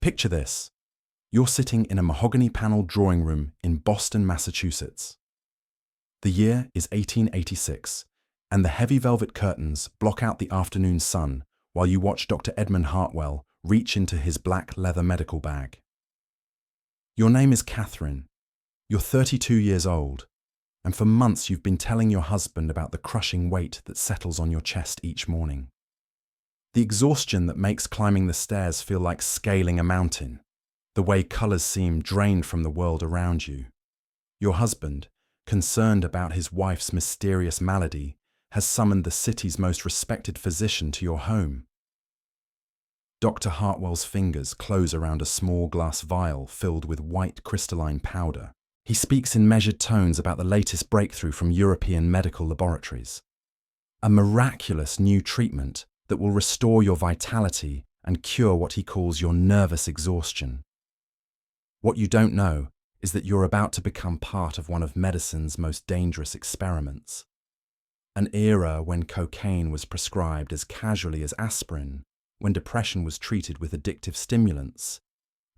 Picture this. You're sitting in a mahogany-paneled drawing room in Boston, Massachusetts. The year is 1886, and the heavy velvet curtains block out the afternoon sun while you watch Dr. Edmund Hartwell reach into his black leather medical bag. Your name is Catherine. You're 32 years old, and for months you've been telling your husband about the crushing weight that settles on your chest each morning. The exhaustion that makes climbing the stairs feel like scaling a mountain, the way colors seem drained from the world around you. Your husband, concerned about his wife's mysterious malady, has summoned the city's most respected physician to your home. Dr. Hartwell's fingers close around a small glass vial filled with white crystalline powder. He speaks in measured tones about the latest breakthrough from European medical laboratories. A miraculous new treatment that will restore your vitality and cure what he calls your nervous exhaustion. What you don't know is that you're about to become part of one of medicine's most dangerous experiments. An era when cocaine was prescribed as casually as aspirin, when depression was treated with addictive stimulants,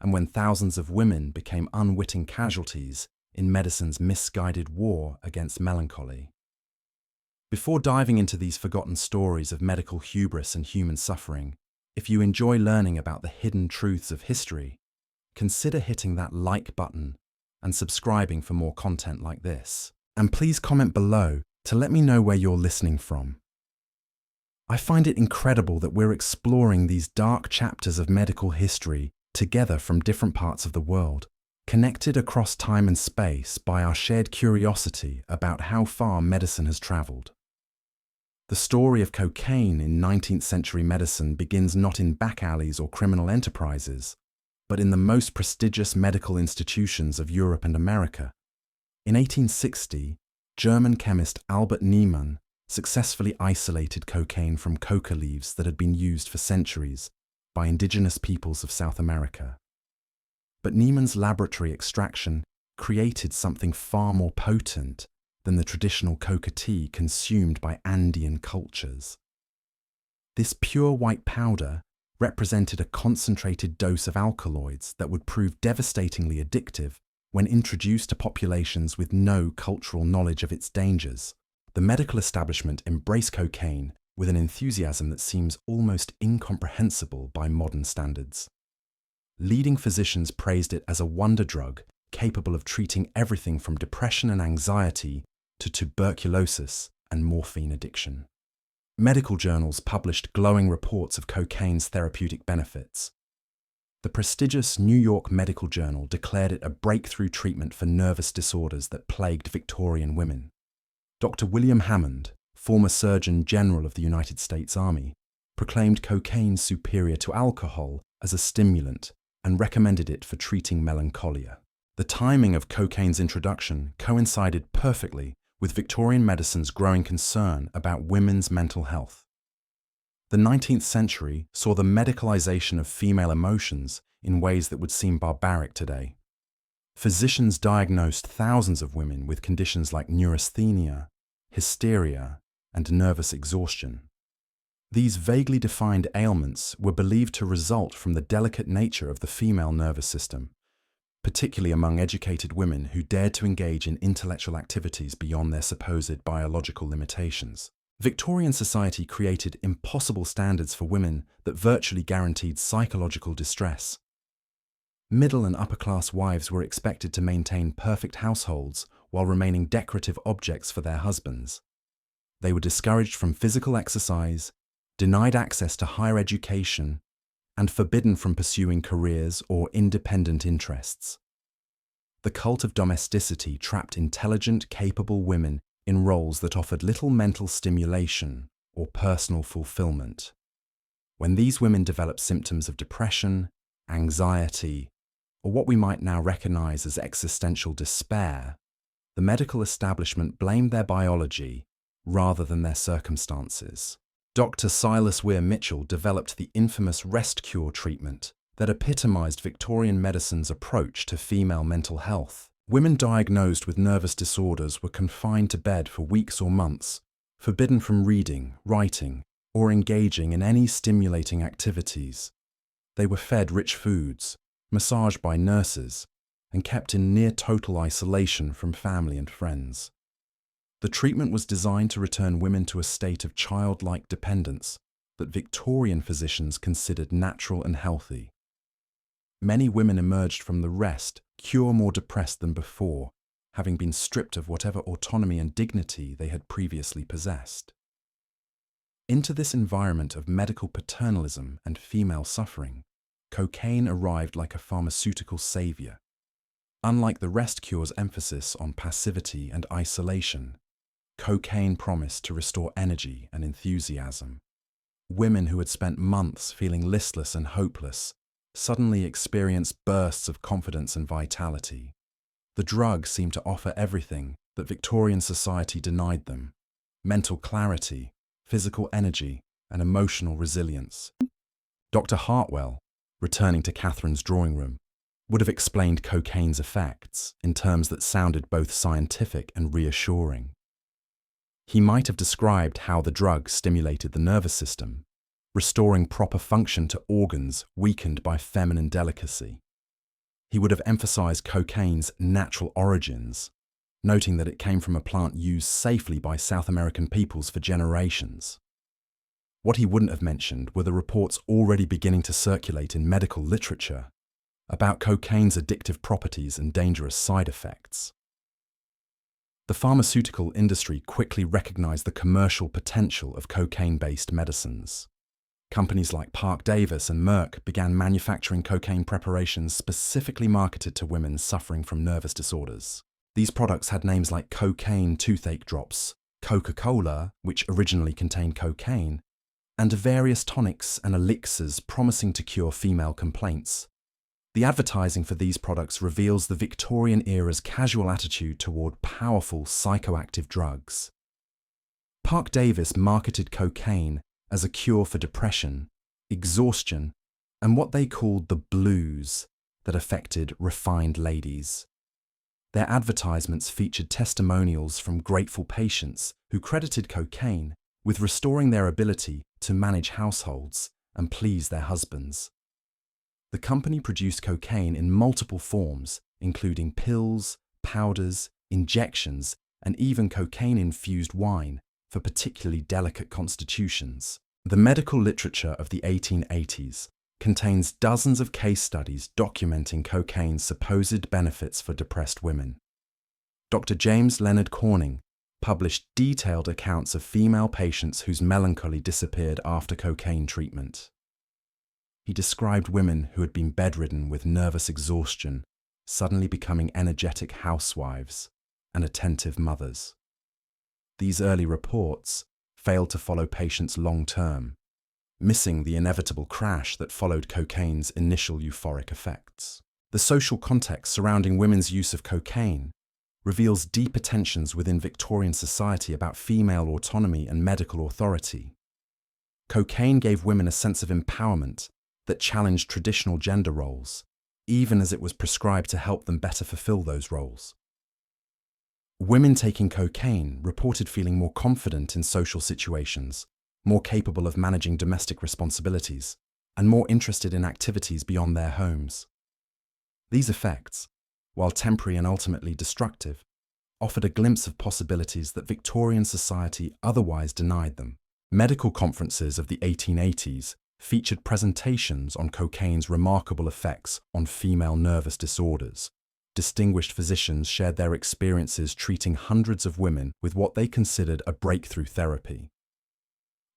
and when thousands of women became unwitting casualties in medicine's misguided war against melancholy. Before diving into these forgotten stories of medical hubris and human suffering, if you enjoy learning about the hidden truths of history, consider hitting that like button and subscribing for more content like this. And please comment below to let me know where you're listening from. I find it incredible that we're exploring these dark chapters of medical history together from different parts of the world, connected across time and space by our shared curiosity about how far medicine has traveled. The story of cocaine in 19th century medicine begins not in back alleys or criminal enterprises, but in the most prestigious medical institutions of Europe and America. In 1860, German chemist Albert Niemann successfully isolated cocaine from coca leaves that had been used for centuries by indigenous peoples of South America. But Niemann's laboratory extraction created something far more potent than the traditional coca tea consumed by Andean cultures. This pure white powder represented a concentrated dose of alkaloids that would prove devastatingly addictive when introduced to populations with no cultural knowledge of its dangers. The medical establishment embraced cocaine with an enthusiasm that seems almost incomprehensible by modern standards. Leading physicians praised it as a wonder drug capable of treating everything from depression and anxiety to tuberculosis and morphine addiction. Medical journals published glowing reports of cocaine's therapeutic benefits. The prestigious New York Medical Journal declared it a breakthrough treatment for nervous disorders that plagued Victorian women. Dr. William Hammond, former Surgeon General of the United States Army, proclaimed cocaine superior to alcohol as a stimulant and recommended it for treating melancholia. The timing of cocaine's introduction coincided perfectly with Victorian medicine's growing concern about women's mental health. The 19th century saw the medicalization of female emotions in ways that would seem barbaric today. Physicians diagnosed thousands of women with conditions like neurasthenia, hysteria, and nervous exhaustion. These vaguely defined ailments were believed to result from the delicate nature of the female nervous system, particularly among educated women who dared to engage in intellectual activities beyond their supposed biological limitations. Victorian society created impossible standards for women that virtually guaranteed psychological distress. Middle and upper-class wives were expected to maintain perfect households while remaining decorative objects for their husbands. They were discouraged from physical exercise, denied access to higher education, and forbidden from pursuing careers or independent interests. The cult of domesticity trapped intelligent, capable women in roles that offered little mental stimulation or personal fulfillment. When these women developed symptoms of depression, anxiety, or what we might now recognize as existential despair, the medical establishment blamed their biology rather than their circumstances. Dr. Silas Weir Mitchell developed the infamous rest cure treatment that epitomized Victorian medicine's approach to female mental health. Women diagnosed with nervous disorders were confined to bed for weeks or months, forbidden from reading, writing, or engaging in any stimulating activities. They were fed rich foods, massaged by nurses, and kept in near total isolation from family and friends. The treatment was designed to return women to a state of childlike dependence that Victorian physicians considered natural and healthy. Many women emerged from the rest more depressed than before, having been stripped of whatever autonomy and dignity they had previously possessed. Into this environment of medical paternalism and female suffering, cocaine arrived like a pharmaceutical savior. Unlike the rest cure's emphasis on passivity and isolation, cocaine promised to restore energy and enthusiasm. Women who had spent months feeling listless and hopeless suddenly experienced bursts of confidence and vitality. The drug seemed to offer everything that Victorian society denied them: mental clarity, physical energy, and emotional resilience. Dr. Hartwell, returning to Catherine's drawing room, would have explained cocaine's effects in terms that sounded both scientific and reassuring. He might have described how the drug stimulated the nervous system, restoring proper function to organs weakened by feminine delicacy. He would have emphasized cocaine's natural origins, noting that it came from a plant used safely by South American peoples for generations. What he wouldn't have mentioned were the reports already beginning to circulate in medical literature about cocaine's addictive properties and dangerous side effects. The pharmaceutical industry quickly recognized the commercial potential of cocaine-based medicines. Companies like Park Davis and Merck began manufacturing cocaine preparations specifically marketed to women suffering from nervous disorders. These products had names like cocaine toothache drops, Coca-Cola, which originally contained cocaine, and various tonics and elixirs promising to cure female complaints. The advertising for these products reveals the Victorian era's casual attitude toward powerful psychoactive drugs. Park Davis marketed cocaine as a cure for depression, exhaustion, and what they called the blues that affected refined ladies. Their advertisements featured testimonials from grateful patients who credited cocaine with restoring their ability to manage households and please their husbands. The company produced cocaine in multiple forms, including pills, powders, injections, and even cocaine-infused wine for particularly delicate constitutions. The medical literature of the 1880s contains dozens of case studies documenting cocaine's supposed benefits for depressed women. Dr. James Leonard Corning published detailed accounts of female patients whose melancholy disappeared after cocaine treatment. He described women who had been bedridden with nervous exhaustion suddenly becoming energetic housewives and attentive mothers. These early reports failed to follow patients long-term, missing the inevitable crash that followed cocaine's initial euphoric effects. The social context surrounding women's use of cocaine reveals deeper tensions within Victorian society about female autonomy and medical authority. Cocaine gave women a sense of empowerment that challenged traditional gender roles, even as it was prescribed to help them better fulfill those roles. Women taking cocaine reported feeling more confident in social situations, more capable of managing domestic responsibilities, and more interested in activities beyond their homes. These effects, while temporary and ultimately destructive, offered a glimpse of possibilities that Victorian society otherwise denied them. Medical conferences of the 1880s featured presentations on cocaine's remarkable effects on female nervous disorders. Distinguished physicians shared their experiences treating hundreds of women with what they considered a breakthrough therapy.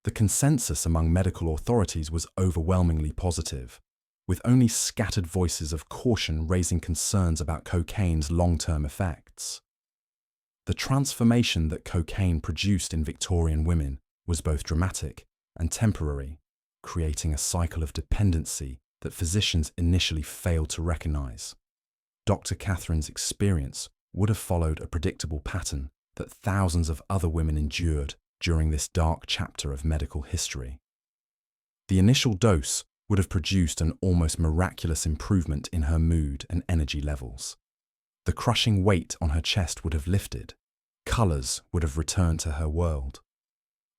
The consensus among medical authorities was overwhelmingly positive, with only scattered voices of caution raising concerns about cocaine's long-term effects. The transformation that cocaine produced in Victorian women was both dramatic and temporary, creating a cycle of dependency that physicians initially failed to recognize. Dr. Catherine's experience would have followed a predictable pattern that thousands of other women endured during this dark chapter of medical history. The initial dose would have produced an almost miraculous improvement in her mood and energy levels. The crushing weight on her chest would have lifted, colors would have returned to her world,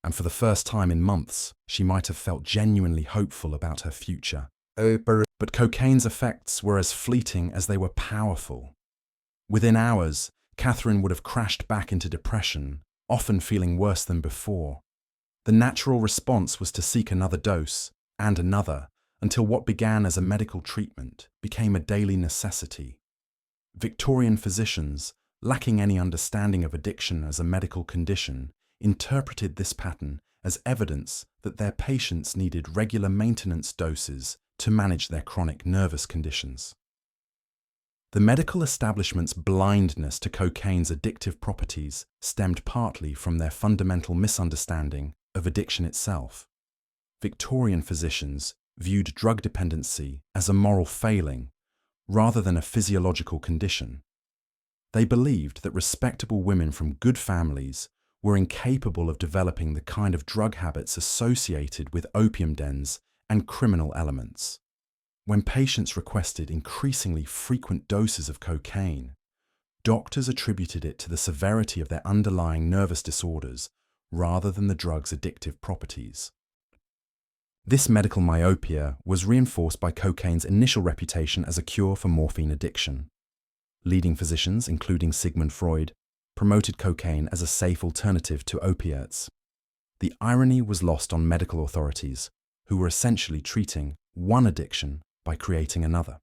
and for the first time in months, she might have felt genuinely hopeful about her future But cocaine's effects were as fleeting as they were powerful. Within hours, Catherine would have crashed back into depression, often feeling worse than before. The natural response was to seek another dose, and another, until what began as a medical treatment became a daily necessity. Victorian physicians, lacking any understanding of addiction as a medical condition, interpreted this pattern as evidence that their patients needed regular maintenance doses to manage their chronic nervous conditions. The medical establishment's blindness to cocaine's addictive properties stemmed partly from their fundamental misunderstanding of addiction itself. Victorian physicians viewed drug dependency as a moral failing rather than a physiological condition. They believed that respectable women from good families were incapable of developing the kind of drug habits associated with opium dens and criminal elements. When patients requested increasingly frequent doses of cocaine, doctors attributed it to the severity of their underlying nervous disorders rather than the drug's addictive properties. This medical myopia was reinforced by cocaine's initial reputation as a cure for morphine addiction. Leading physicians, including Sigmund Freud, promoted cocaine as a safe alternative to opiates. The irony was lost on medical authorities, who were essentially treating one addiction by creating another.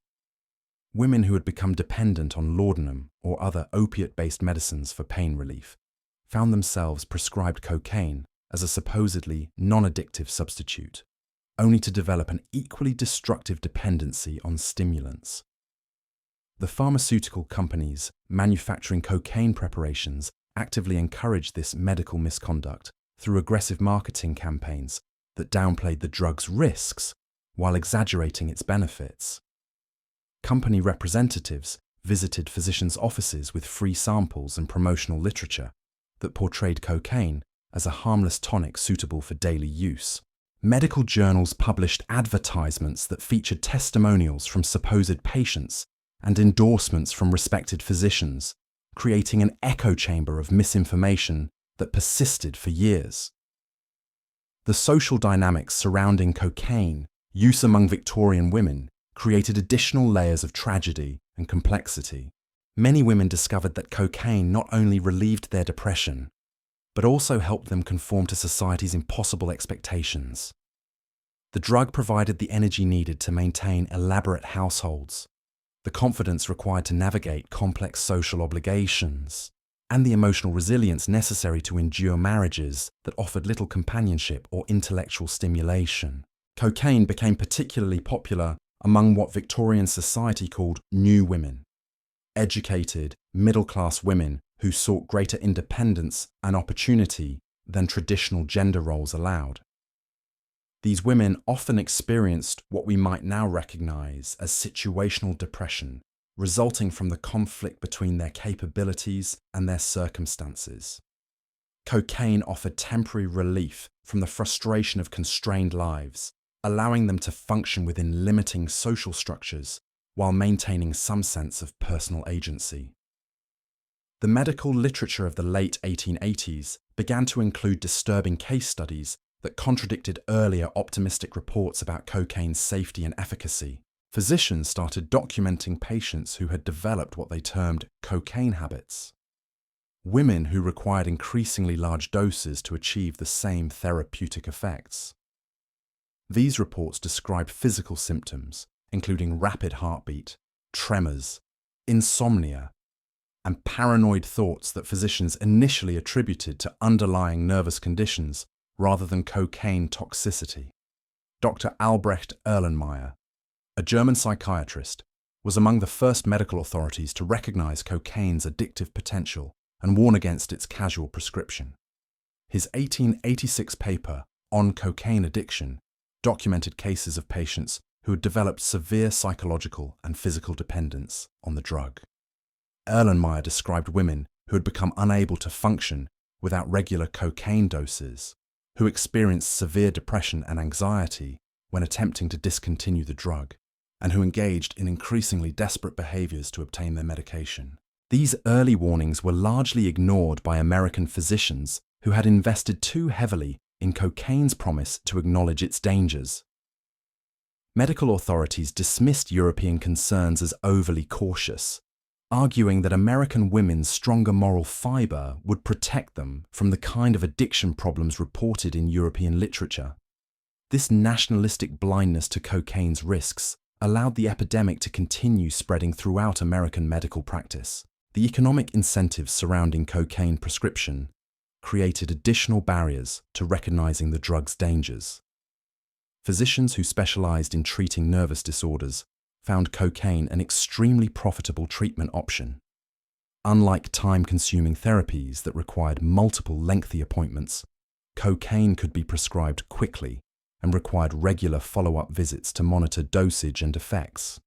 Women who had become dependent on laudanum or other opiate-based medicines for pain relief found themselves prescribed cocaine as a supposedly non-addictive substitute, only to develop an equally destructive dependency on stimulants. The pharmaceutical companies manufacturing cocaine preparations actively encouraged this medical misconduct through aggressive marketing campaigns that downplayed the drug's risks while exaggerating its benefits. Company representatives visited physicians' offices with free samples and promotional literature that portrayed cocaine as a harmless tonic suitable for daily use. Medical journals published advertisements that featured testimonials from supposed patients and endorsements from respected physicians, creating an echo chamber of misinformation that persisted for years. The social dynamics surrounding cocaine use among Victorian women created additional layers of tragedy and complexity. Many women discovered that cocaine not only relieved their depression, but also helped them conform to society's impossible expectations. The drug provided the energy needed to maintain elaborate households, the confidence required to navigate complex social obligations, and the emotional resilience necessary to endure marriages that offered little companionship or intellectual stimulation. Cocaine became particularly popular among what Victorian society called new women, educated, middle-class women who sought greater independence and opportunity than traditional gender roles allowed. These women often experienced what we might now recognize as situational depression, resulting from the conflict between their capabilities and their circumstances. Cocaine offered temporary relief from the frustration of constrained lives, allowing them to function within limiting social structures while maintaining some sense of personal agency. The medical literature of the late 1880s began to include disturbing case studies that contradicted earlier optimistic reports about cocaine's safety and efficacy. Physicians started documenting patients who had developed what they termed cocaine habits, women who required increasingly large doses to achieve the same therapeutic effects. These reports described physical symptoms, including rapid heartbeat, tremors, insomnia, and paranoid thoughts that physicians initially attributed to underlying nervous conditions rather than cocaine toxicity. Dr. Albrecht Erlenmeyer, a German psychiatrist, was among the first medical authorities to recognize cocaine's addictive potential and warn against its casual prescription. His 1886 paper on cocaine addiction documented cases of patients who had developed severe psychological and physical dependence on the drug. Erlenmeyer described women who had become unable to function without regular cocaine doses, who experienced severe depression and anxiety when attempting to discontinue the drug, and who engaged in increasingly desperate behaviors to obtain their medication. These early warnings were largely ignored by American physicians who had invested too heavily in cocaine's promise to acknowledge its dangers. Medical authorities dismissed European concerns as overly cautious, arguing that American women's stronger moral fiber would protect them from the kind of addiction problems reported in European literature. This nationalistic blindness to cocaine's risks allowed the epidemic to continue spreading throughout American medical practice. The economic incentives surrounding cocaine prescription created additional barriers to recognizing the drug's dangers. Physicians who specialized in treating nervous disorders found cocaine an extremely profitable treatment option. Unlike time-consuming therapies that required multiple lengthy appointments, cocaine could be prescribed quickly and required regular follow-up visits to monitor dosage and effects.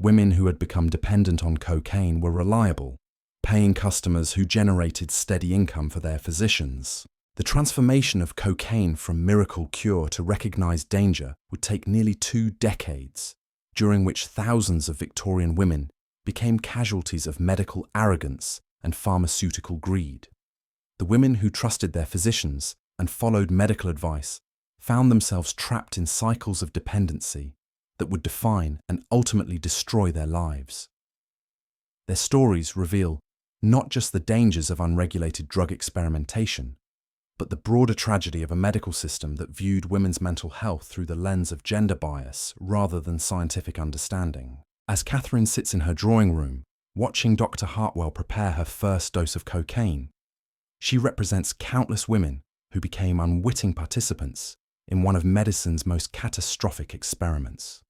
Women who had become dependent on cocaine were reliable, paying customers who generated steady income for their physicians. The transformation of cocaine from miracle cure to recognized danger would take nearly 2 decades, during which thousands of Victorian women became casualties of medical arrogance and pharmaceutical greed. The women who trusted their physicians and followed medical advice found themselves trapped in cycles of dependency that would define and ultimately destroy their lives. Their stories reveal not just the dangers of unregulated drug experimentation, but the broader tragedy of a medical system that viewed women's mental health through the lens of gender bias rather than scientific understanding. As Catherine sits in her drawing room, watching Dr. Hartwell prepare her first dose of cocaine, she represents countless women who became unwitting participants in one of medicine's most catastrophic experiments.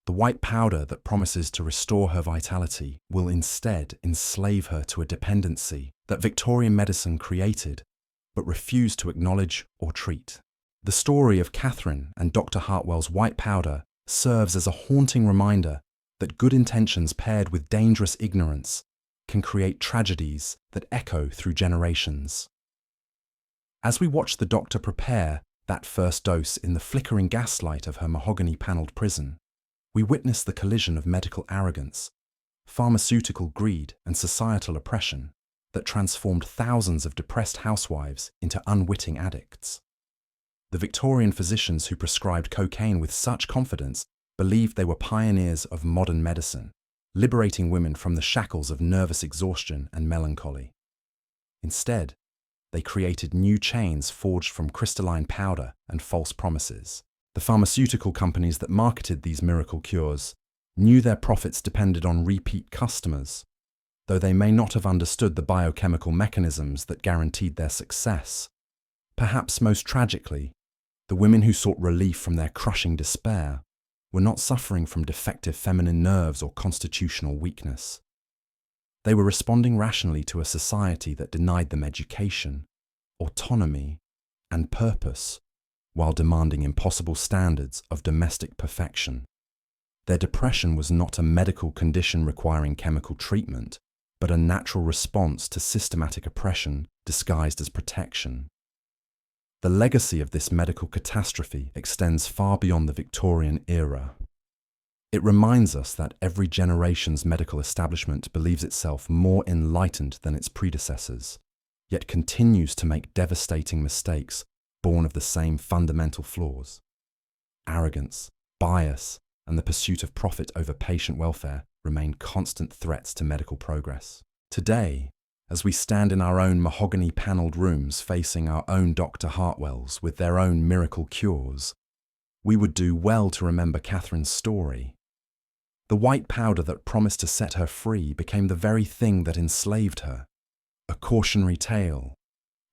The white powder that promises to restore her vitality will instead enslave her to a dependency that Victorian medicine created but refused to acknowledge or treat. The story of Catherine and Dr. Hartwell's white powder serves as a haunting reminder that good intentions paired with dangerous ignorance can create tragedies that echo through generations. As we watch the doctor prepare that first dose in the flickering gaslight of her mahogany-panelled prison, we witness the collision of medical arrogance, pharmaceutical greed, and societal oppression that transformed thousands of depressed housewives into unwitting addicts. The Victorian physicians who prescribed cocaine with such confidence believed they were pioneers of modern medicine, liberating women from the shackles of nervous exhaustion and melancholy. Instead, they created new chains forged from crystalline powder and false promises. The pharmaceutical companies that marketed these miracle cures knew their profits depended on repeat customers, though they may not have understood the biochemical mechanisms that guaranteed their success. Perhaps most tragically, the women who sought relief from their crushing despair were not suffering from defective feminine nerves or constitutional weakness. They were responding rationally to a society that denied them education, autonomy, and purpose, while demanding impossible standards of domestic perfection. Their depression was not a medical condition requiring chemical treatment, but a natural response to systematic oppression disguised as protection. The legacy of this medical catastrophe extends far beyond the Victorian era. It reminds us that every generation's medical establishment believes itself more enlightened than its predecessors, yet continues to make devastating mistakes born of the same fundamental flaws. Arrogance, bias, and the pursuit of profit over patient welfare remain constant threats to medical progress. Today, as we stand in our own mahogany-panelled rooms facing our own Dr. Hartwells with their own miracle cures, we would do well to remember Catherine's story. The white powder that promised to set her free became the very thing that enslaved her, a cautionary tale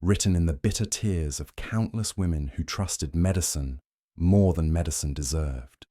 written in the bitter tears of countless women who trusted medicine more than medicine deserved.